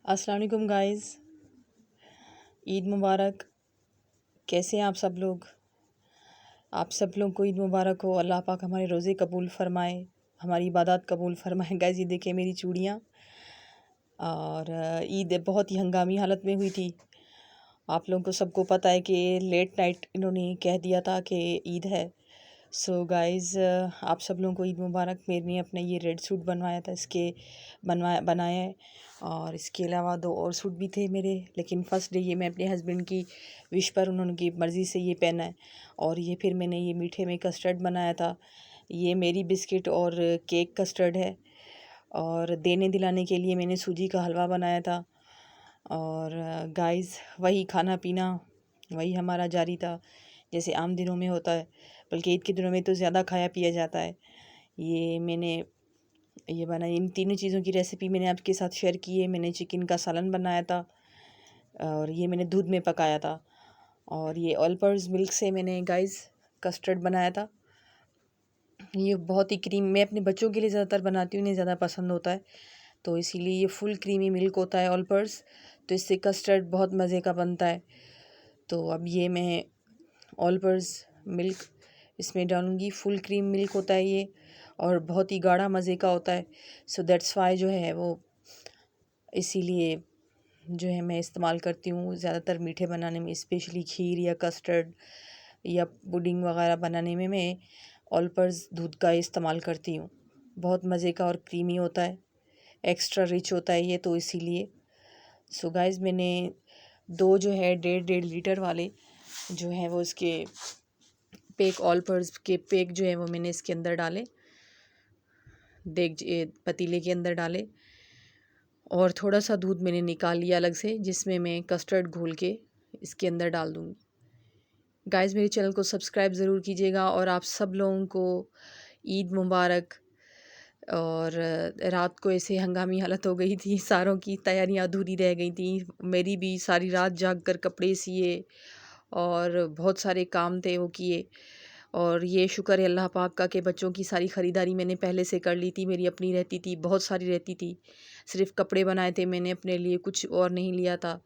अस्सलाम वालेकुम गाइस, ईद मुबारक। कैसे हैं आप सब लोग? आप सब लोग को ईद मुबारक हो। अल्लाह पाक हमारे रोज़े कबूल फ़रमाए, हमारी इबादत कबूल फ़रमाए। गाइस ये देखिए मेरी चूड़ियाँ। और ईद बहुत ही हंगामी हालत में हुई थी। आप लोगों को सबको पता है कि लेट नाइट इन्होंने कह दिया था कि ईद है। सो गाइस आप सब लोगों को ईद मुबारक। मैंने अपना ये रेड सूट बनवाया था, इसके बनाया है। और इसके अलावा 2 और सूट भी थे मेरे, लेकिन फ़र्स्ट डे ये मैं अपने हस्बैंड की विश पर उन्होंने मर्ज़ी से ये पहना है। और ये फिर मैंने ये मीठे में कस्टर्ड बनाया था। ये मेरी बिस्किट और केक कस्टर्ड है। और देने दिलाने के लिए मैंने सूजी का हलवा बनाया था। और गाइस वही खाना पीना वही हमारा जारी था, जैसे आम दिनों में होता है, बल्कि ईद के दिनों में तो ज़्यादा खाया पिया जाता है। ये मैंने ये बनाई, इन तीनों चीज़ों की रेसिपी मैंने आपके साथ शेयर की है। मैंने चिकन का सालन बनाया था और ये मैंने दूध में पकाया था। और ये ऑल पर्पस मिल्क से मैंने गाइस कस्टर्ड बनाया था। ये बहुत ही क्रीम, मैं अपने बच्चों के लिए ज़्यादातर बनाती हूँ, इन्हें ज़्यादा पसंद होता है, तो इसीलिए ये फुल क्रीमी मिल्क होता है ऑल पर्पस, तो इससे कस्टर्ड बहुत मज़े का बनता है। तो अब ये मैं ऑल पर्पस मिल्क इसमें डालूँगी। फुल क्रीम मिल्क होता है ये और बहुत ही गाढ़ा मज़े का होता है। सो दैट्स वाई जो है वो इसीलिए जो है मैं इस्तेमाल करती हूँ ज़्यादातर मीठे बनाने में, स्पेशली खीर या कस्टर्ड या पुडिंग वगैरह बनाने में मैं ऑल पर्पस दूध का इस्तेमाल करती हूँ। बहुत मज़े का और क्रीमी होता है, एक्स्ट्रा रिच होता है ये, तो इसीलिए। सो गाइस मैंने 2 जो है 1.5 लीटर वाले जो है वो इसके पैक, ऑल पर्पस के पैक जो है वो मैंने इसके अंदर डाले, पतीले के अंदर डाले। और थोड़ा सा दूध मैंने निकाल लिया अलग से, जिसमें मैं कस्टर्ड घोल के इसके अंदर डाल दूँगी। गाइस मेरे चैनल को सब्सक्राइब ज़रूर कीजिएगा। और आप सब लोगों को ईद मुबारक। और रात को ऐसे हंगामी हालत हो गई थी, सारों की तैयारियां अधूरी रह गई थी। मेरी भी सारी रात जाग कर कपड़े सिए और बहुत सारे काम थे वो किए। और ये शुक्र है अल्लाह पाक का कि बच्चों की सारी ख़रीदारी मैंने पहले से कर ली थी। मेरी अपनी रहती थी, बहुत सारी रहती थी, सिर्फ़ कपड़े बनाए थे मैंने अपने लिए, कुछ और नहीं लिया था।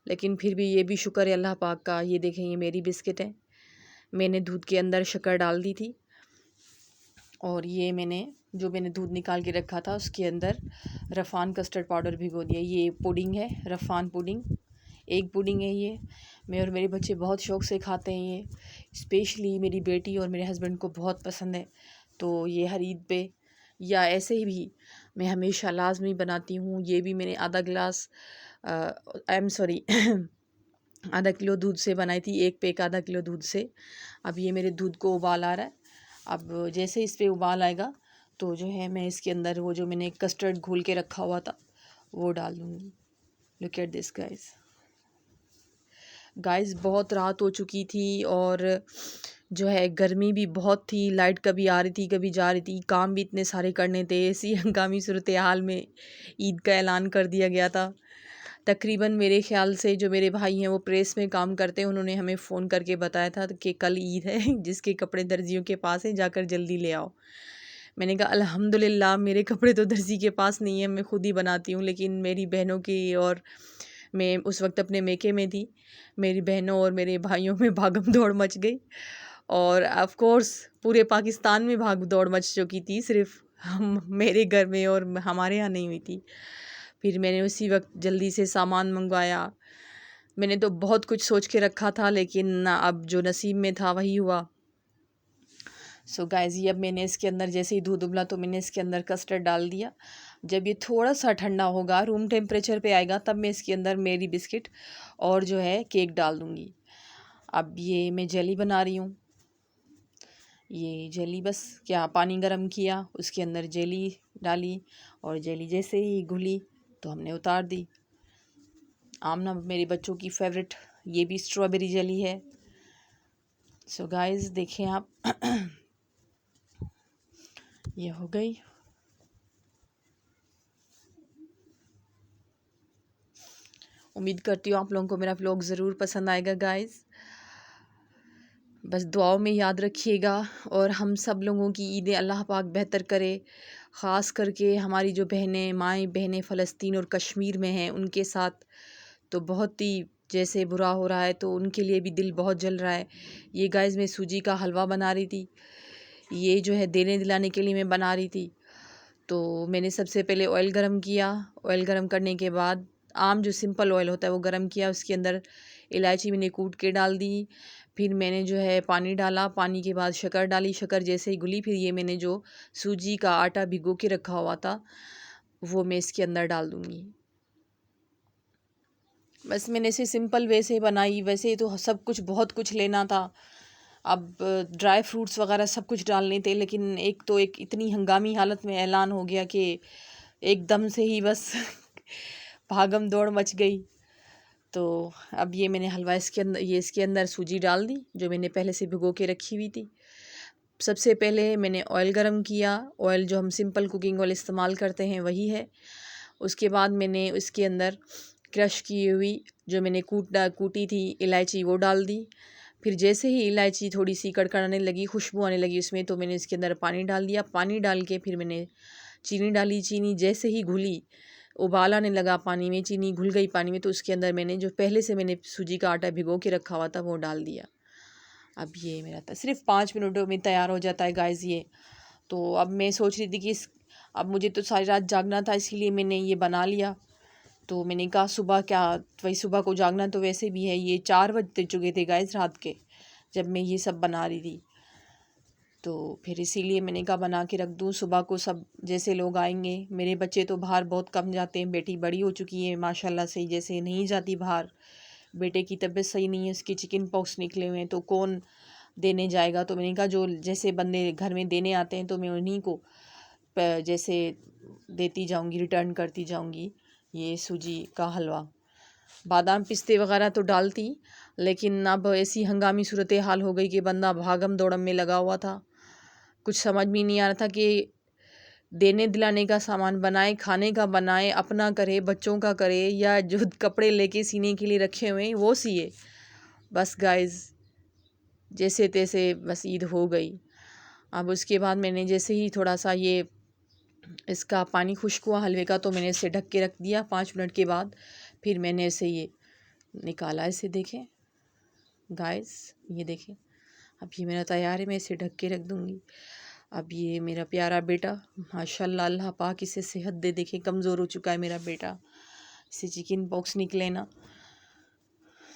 लेकिन फिर भी ये भी शुक्र है अल्लाह पाक का। ये देखें, ये मेरी बिस्किट है, मैंने दूध के अंदर शक्कर डाल दी थी। और ये मैंने दूध निकाल के रखा था उसके अंदर रफ़ान कस्टर्ड पाउडर भिगो दिया। ये पुडिंग है, रफ़ान पुडिंग, एग पुडिंग है ये। मैं और मेरे बच्चे बहुत शौक़ से खाते हैं ये, स्पेशली मेरी बेटी और मेरे हस्बैंड को बहुत पसंद है। तो ये हर ईद पे या ऐसे ही भी मैं हमेशा लाजमी बनाती हूँ। ये भी मैंने आधा गिलास आई एम सॉरी आधा किलो दूध से बनाई थी, एक पैक आधा किलो दूध से। अब ये मेरे दूध को उबाल आ रहा है। अब जैसे इस पे उबाल आएगा तो जो है मैं इसके अंदर वो जो मैंने कस्टर्ड घोल के रखा हुआ था वो डाल दूँगी। Look at this guys. Guys बहुत रात हो चुकी थी और जो है गर्मी भी बहुत थी, लाइट कभी आ रही थी कभी जा रही थी, काम भी इतने सारे करने थे। ऐसी हंगामी सूरत हाल में ईद का ऐलान कर दिया गया था। तकरीबन मेरे ख़्याल से जो मेरे भाई हैं वो प्रेस में काम करते हैं, उन्होंने हमें फ़ोन करके बताया था कि कल ईद है, जिसके कपड़े दर्जियों के पास हैं जाकर जल्दी ले आओ। मैंने कहा अल्हम्दुलिल्लाह मेरे कपड़े तो दर्जी के पास नहीं है, मैं खुद ही बनाती हूँ। लेकिन मेरी बहनों की, और मैं उस वक्त अपने मेके में थी, मेरी बहनों और मेरे भाइयों में भागम दौड़ मच गई। और ऑफ़ कोर्स पूरे पाकिस्तान में भाग दौड़ मच चुकी थी, सिर्फ़ हम मेरे घर में और हमारे यहाँ नहीं हुई थी। फिर मैंने उसी वक्त जल्दी से सामान मंगवाया। मैंने तो बहुत कुछ सोच के रखा था, लेकिन अब जो नसीब में था वही हुआ। सो गाइस ये अब मैंने इसके अंदर जैसे ही दूध उबला तो मैंने इसके अंदर कस्टर्ड डाल दिया। जब ये थोड़ा सा ठंडा होगा, रूम टेम्परेचर पे आएगा, तब मैं इसके अंदर मेरी बिस्किट और जो है केक डाल दूँगी। अब ये मैं जेली बना रही हूँ। ये जेली बस क्या, पानी गरम किया, उसके अंदर जेली डाली और जेली जैसे ही घुली तो हमने उतार दी। आमना मेरे बच्चों की फेवरेट, ये भी स्ट्रॉबेरी जेली है। सो गाइस देखें आप ये हो गई। उम्मीद करती हूँ आप लोगों को मेरा व्लॉग ज़रूर पसंद आएगा गाइस। बस दुआओं में याद रखिएगा और हम सब लोगों की ईदें अल्लाह पाक बेहतर करे, ख़ास करके हमारी जो बहनें माएँ बहनें फ़लस्तीन और कश्मीर में हैं उनके साथ तो बहुत ही जैसे बुरा हो रहा है, तो उनके लिए भी दिल बहुत जल रहा है। ये गाइस मैं सूजी का हलवा बना रही थी, ये जो है देने दिलाने के लिए मैं बना रही थी। तो मैंने सबसे पहले ऑयल गरम किया, ऑयल गरम करने के बाद आम जो सिंपल ऑयल होता है वो गरम किया, उसके अंदर इलायची मैंने कूट के डाल दी। फिर मैंने जो है पानी डाला, पानी के बाद शक्कर डाली, शक्कर जैसे ही घुली फिर ये मैंने जो सूजी का आटा भिगो के रखा हुआ था वो मैं इसके अंदर डाल दूँगी। बस मैंने इसे सिंपल वे से बनाई, वैसे तो सब कुछ बहुत कुछ लेना था, अब ड्राई फ्रूट्स वगैरह सब कुछ डालने थे, लेकिन एक इतनी हंगामी हालत में ऐलान हो गया कि एकदम से ही बस भागम दौड़ मच गई। तो अब ये मैंने हलवा इसके अंदर सूजी डाल दी जो मैंने पहले से भिगो के रखी हुई थी। सबसे पहले मैंने ऑयल गरम किया, ऑयल जो हम सिंपल कुकिंग ऑयल इस्तेमाल करते हैं वही है। उसके बाद मैंने उसके अंदर क्रश की हुई जो मैंने कूटी थी इलायची वो डाल दी। फिर जैसे ही इलायची थोड़ी सी कड़कड़ाने लगी, खुशबू आने लगी उसमें, तो मैंने इसके अंदर पानी डाल दिया। पानी डाल के फिर मैंने चीनी डाली, चीनी जैसे ही घुली, उबाल आने लगा पानी में, चीनी घुल गई पानी में, तो उसके अंदर मैंने जो पहले से मैंने सूजी का आटा भिगो के रखा हुआ था वो डाल दिया। अब ये मेरा था सिर्फ 5 मिनटों में तैयार हो जाता है गाइस ये। तो अब मैं सोच रही थी कि अब मुझे तो सारी रात जागना था, इसीलिए मैंने ये बना लिया। तो मैंने कहा सुबह क्या, वही सुबह को जागना तो वैसे भी है। ये 4 बज चुके थे गाइस रात के जब मैं ये सब बना रही थी। तो फिर इसीलिए मैंने कहा बना के रख दूँ, सुबह को सब जैसे लोग आएंगे। मेरे बच्चे तो बाहर बहुत कम जाते हैं, बेटी बड़ी हो चुकी है माशाल्लाह से, जैसे नहीं जाती बाहर। बेटे की तबीयत सही नहीं है, उसकी चिकन पॉक्स निकले हुए हैं, तो कौन देने जाएगा। तो मैंने कहा जो जैसे बंदे घर में देने आते हैं तो मैं उन्हीं को जैसे देती जाऊंगी, रिटर्न करती जाऊंगी ये सूजी का हलवा। बादाम पिस्ते वगैरह तो डालती, लेकिन अब ऐसी हंगामी सूरत हाल हो गई कि बंदा भागम दौड़म में लगा हुआ था, कुछ समझ में नहीं आ रहा था कि देने दिलाने का सामान बनाए, खाने का बनाए, अपना करे, बच्चों का करे, या जो कपड़े लेके सीने के लिए रखे हुए हैं वो सिए। बस गाइस जैसे तैसे बस ईद हो गई। अब उसके बाद मैंने जैसे ही थोड़ा सा ये इसका पानी खुश्क हुआ हलवे का, तो मैंने इसे ढक के रख दिया। 5 मिनट के बाद फिर मैंने इसे ये निकाला। इसे देखें गाइस, ये देखें अब ये मेरा तैयार है, मैं इसे ढक के रख दूँगी। अब ये मेरा प्यारा बेटा माशाल्लाह, अल्लाह पाक इसे सेहत दे। देखें कमज़ोर हो चुका है मेरा बेटा, इसे चिकन पॉक्स निकले ना।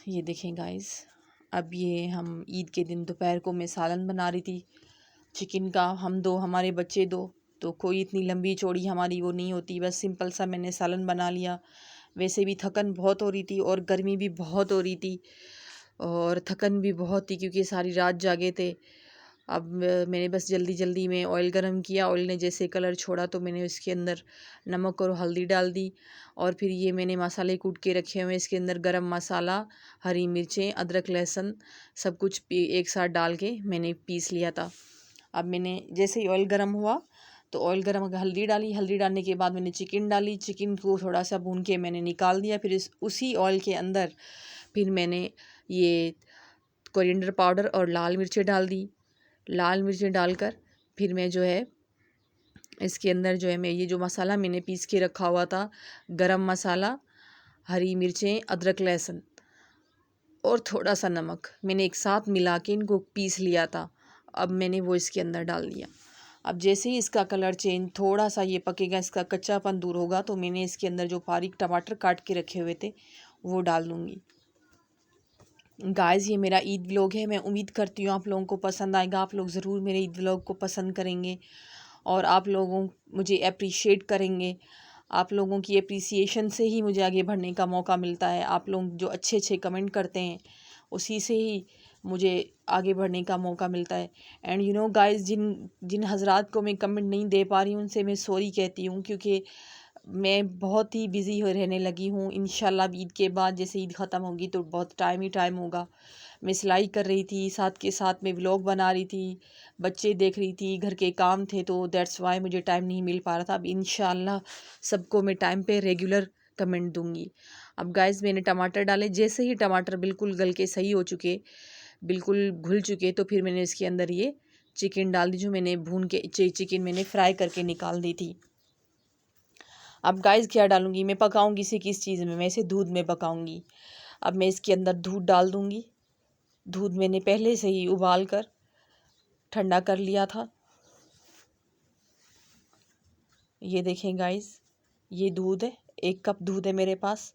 ये देखें गाइस, अब ये हम ईद के दिन दोपहर को मैं सालन बना रही थी चिकन का, हम दो, हमारे बच्चे दो, तो कोई इतनी लंबी चौड़ी हमारी वो नहीं होती, बस सिंपल सा मैंने सालन बना लिया। वैसे भी थकन बहुत हो रही थी और गर्मी भी बहुत हो रही थी और थकन भी बहुत थी क्योंकि सारी रात जागे थे। अब मैंने बस जल्दी जल्दी में ऑयल गरम किया, ऑयल ने जैसे कलर छोड़ा तो मैंने उसके अंदर नमक और हल्दी डाल दी। और फिर ये मैंने मसाले कूट के रखे हुए इसके अंदर गरम मसाला, हरी मिर्चें, अदरक, लहसुन सब कुछ एक साथ डाल के मैंने पीस लिया था। अब मैंने जैसे ही ऑयल गरम हुआ तो ऑयल गरम हल्दी डाली, हल्दी डालने के बाद मैंने चिकन डाली, चिकन को थोड़ा सा भून के मैंने निकाल दिया। फिर उसी ऑयल के अंदर फिर मैंने ये कोरिएंडर पाउडर और लाल मिर्चें डाल दी। लाल मिर्चें डालकर फिर मैं जो है इसके अंदर जो है मैं ये जो मसाला मैंने पीस के रखा हुआ था, गरम मसाला, हरी मिर्चें, अदरक, लहसुन और थोड़ा सा नमक, मैंने एक साथ मिला के इनको पीस लिया था। अब मैंने वो इसके अंदर डाल दिया। अब जैसे ही इसका कलर चेंज थोड़ा सा ये पकेगा, इसका कच्चापन दूर होगा, तो मैंने इसके अंदर जो बारीक टमाटर काट के रखे हुए थे वो डाल दूँगी। गाइस ये मेरा ईद व्लॉग है, मैं उम्मीद करती हूँ आप लोगों को पसंद आएगा। आप लोग ज़रूर मेरे ईद व्लॉग को पसंद करेंगे और आप लोगों मुझे अप्रिशिएट करेंगे। आप लोगों की अप्रिसिएशन से ही मुझे आगे बढ़ने का मौका मिलता है। आप लोग जो अच्छे अच्छे कमेंट करते हैं उसी से ही मुझे आगे बढ़ने का मौका मिलता है। एंड यू नो गाइस, जिन जिन हज़रात को मैं कमेंट नहीं दे पा रही हूँ उनसे मैं सॉरी कहती हूँ, क्योंकि मैं बहुत ही बिज़ी हो रहने लगी हूँ। इंशाल्लाह ईद के बाद जैसे ईद ख़त्म होगी तो बहुत टाइम ही टाइम होगा। मैं सिलाई कर रही थी, साथ के साथ मैं व्लॉग बना रही थी, बच्चे देख रही थी, घर के काम थे, तो दैट्स वाई मुझे टाइम नहीं मिल पा रहा था। अब इंशाल्लाह सबको मैं टाइम पे रेगुलर कमेंट दूँगी। अब गाइस मैंने टमाटर डाले, जैसे ही टमाटर बिल्कुल गल के सही हो चुके, बिल्कुल घुल चुके, तो फिर मैंने इसके अंदर ये चिकन डाल दी, जो मैंने भून के चिकन मैंने फ्राई करके निकाल दी थी। अब गाइस क्या डालूँगी मैं, पकाऊँगी इसे किस चीज़ में, मैं इसे दूध में पकाऊँगी। अब मैं इसके अंदर दूध डाल दूँगी। दूध मैंने पहले से ही उबाल कर ठंडा कर लिया था। ये देखें गाइस, ये दूध है, 1 कप दूध है मेरे पास।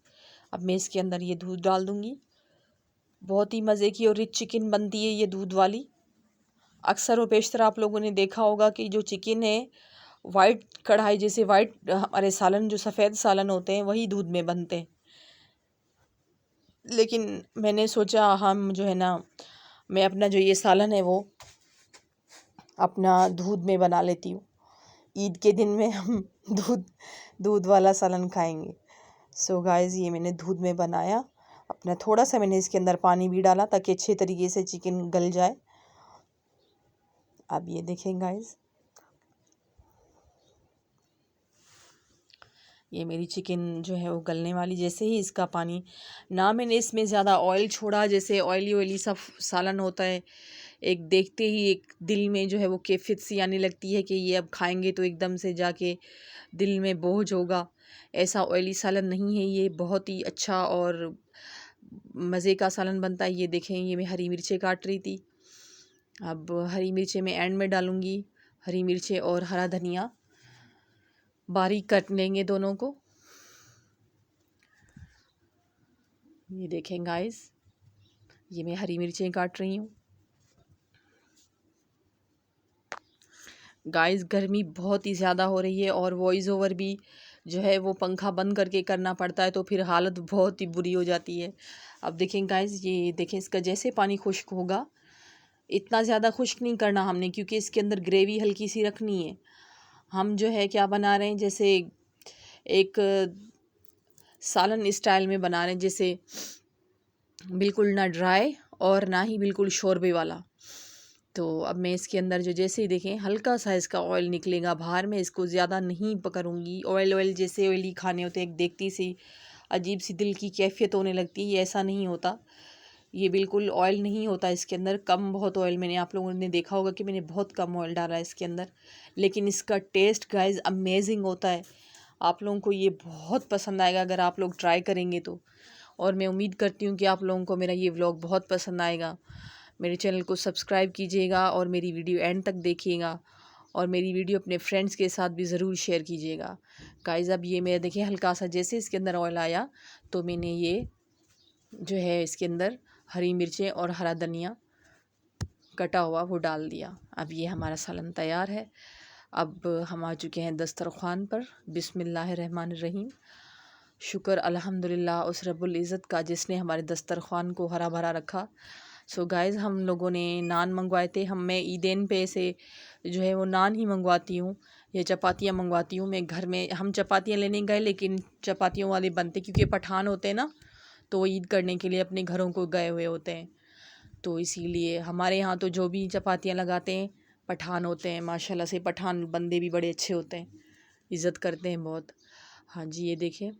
अब मैं इसके अंदर ये दूध डाल दूँगी। बहुत ही मज़े की और रिच चिकन बनती है ये दूध वाली। अक्सर व पेशतर आप लोगों ने देखा होगा कि जो चिकन है वाइट कढ़ाई, जैसे वाइट हमारे सालन जो सफ़ेद सालन होते हैं वही दूध में बनते हैं। लेकिन मैंने सोचा हम जो है ना, मैं अपना जो ये सालन है वो अपना दूध में बना लेती हूँ। ईद के दिन में हम दूध वाला सालन खाएंगे। सो गाइस, ये मैंने दूध में बनाया अपना। थोड़ा सा मैंने इसके अंदर पानी भी डाला ताकि अच्छे तरीके से चिकन गल जाए। अब ये देखें गाइस, ये मेरी चिकन जो है वो गलने वाली। जैसे ही इसका पानी, ना मैंने इसमें ज़्यादा ऑयल छोड़ा, जैसे ऑयली सब सालन होता है, एक देखते ही एक दिल में जो है वो कैफियत सी आने लगती है कि ये अब खाएंगे तो एकदम से जाके दिल में बोझ होगा। ऐसा ऑयली सालन नहीं है ये, बहुत ही अच्छा और मज़े का सालन बनता है। ये देखें, ये मैं हरी मिर्चें काट रही थी। अब हरी मिर्चें मैं एंड में डालूँगी। हरी मिर्चें और हरा धनिया बारीक काट लेंगे दोनों को। ये देखें गाइस, ये मैं हरी मिर्चें काट रही हूँ। गाइस, गर्मी बहुत ही ज़्यादा हो रही है और वॉइस ओवर भी जो है वो पंखा बंद करके करना पड़ता है, तो फिर हालत बहुत ही बुरी हो जाती है। अब देखें गाइस, ये देखें, इसका जैसे पानी खुश्क होगा, इतना ज़्यादा खुश्क नहीं करना हमने, क्योंकि इसके अंदर ग्रेवी हल्की सी रखनी है। हम जो है क्या बना रहे हैं, जैसे एक सालन स्टाइल में बना रहे हैं, जैसे बिल्कुल ना ड्राई और ना ही बिल्कुल शोरबे वाला। तो अब मैं इसके अंदर जो, जैसे ही देखें हल्का सा इसका ऑयल निकलेगा बाहर, में इसको ज़्यादा नहीं पकड़ूंगी। ऑयल जैसे ऑयली खाने होते हैं, एक देखती सी अजीब सी दिल की कैफियत होने लगती है, ऐसा नहीं होता। ये बिल्कुल ऑयल नहीं होता इसके अंदर, कम बहुत ऑयल, मैंने आप लोगों ने देखा होगा कि मैंने बहुत कम ऑयल डाला है इसके अंदर, लेकिन इसका टेस्ट गाइस अमेजिंग होता है। आप लोगों को ये बहुत पसंद आएगा अगर आप लोग ट्राई करेंगे तो। और मैं उम्मीद करती हूँ कि आप लोगों को मेरा ये व्लॉग बहुत पसंद आएगा। मेरे चैनल को सब्सक्राइब कीजिएगा और मेरी वीडियो एंड तक देखिएगा, और मेरी वीडियो अपने फ्रेंड्स के साथ भी ज़रूर शेयर कीजिएगा। गाइस, अब ये मेरा देखिए हल्का सा जैसे इसके अंदर ऑयल आया, तो मैंने ये जो है इसके अंदर हरी मिर्चें और हरा धनिया कटा हुआ वो डाल दिया। अब ये हमारा सालन तैयार है। अब हम आ चुके हैं दस्तरख़्वान पर। बिस्मिल्लाहिर्रहमानिर्रहीम। शुक्र अल्हम्दुलिल्लाह उस रब्बुल इज़्ज़त का जिसने हमारे दस्तरख़्वान को हरा भरा रखा। सो गाइज़, हम लोगों ने नान मंगवाए थे। मैं ईदेन पे से जो है वो नान ही मंगवाती हूँ या चपातियाँ मंगवाती हूँ। मैं घर में, हम चपातियाँ लेने गए लेकिन चपातियों वाले बनते, क्योंकि पठान होते हैं ना, तो वो ईद करने के लिए अपने घरों को गए हुए होते हैं, तो इसीलिए हमारे यहाँ तो जो भी चपातियाँ लगाते हैं पठान होते हैं। माशाल्लाह से पठान बंदे भी बड़े अच्छे होते हैं, इज़्ज़त करते हैं बहुत। हाँ जी, ये देखिए,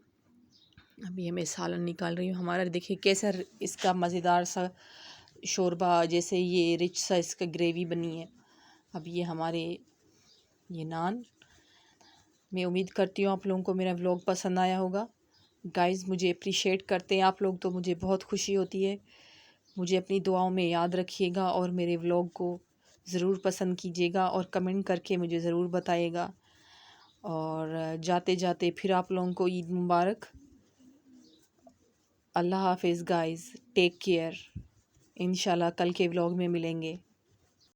अभी मैं सालन निकाल रही हूँ हमारा। देखिए कैसा इसका मज़ेदार सा शोरबा, जैसे ये रिच सा इसका ग्रेवी बनी है। अब ये हमारे ये नान, मैं उम्मीद करती हूँ आप लोगों को मेरा व्लॉग पसंद आया होगा। गाइज़, मुझे अप्रिशिएट करते हैं आप लोग तो मुझे बहुत खुशी होती है। मुझे अपनी दुआओं में याद रखिएगा और मेरे व्लॉग को ज़रूर पसंद कीजिएगा और कमेंट करके मुझे ज़रूर बताइएगा। और जाते जाते फिर आप लोगों को ईद मुबारक। अल्लाह हाफिज़ गाइज़, टेक केयर। इंशाल्लाह कल के व्लॉग में मिलेंगे।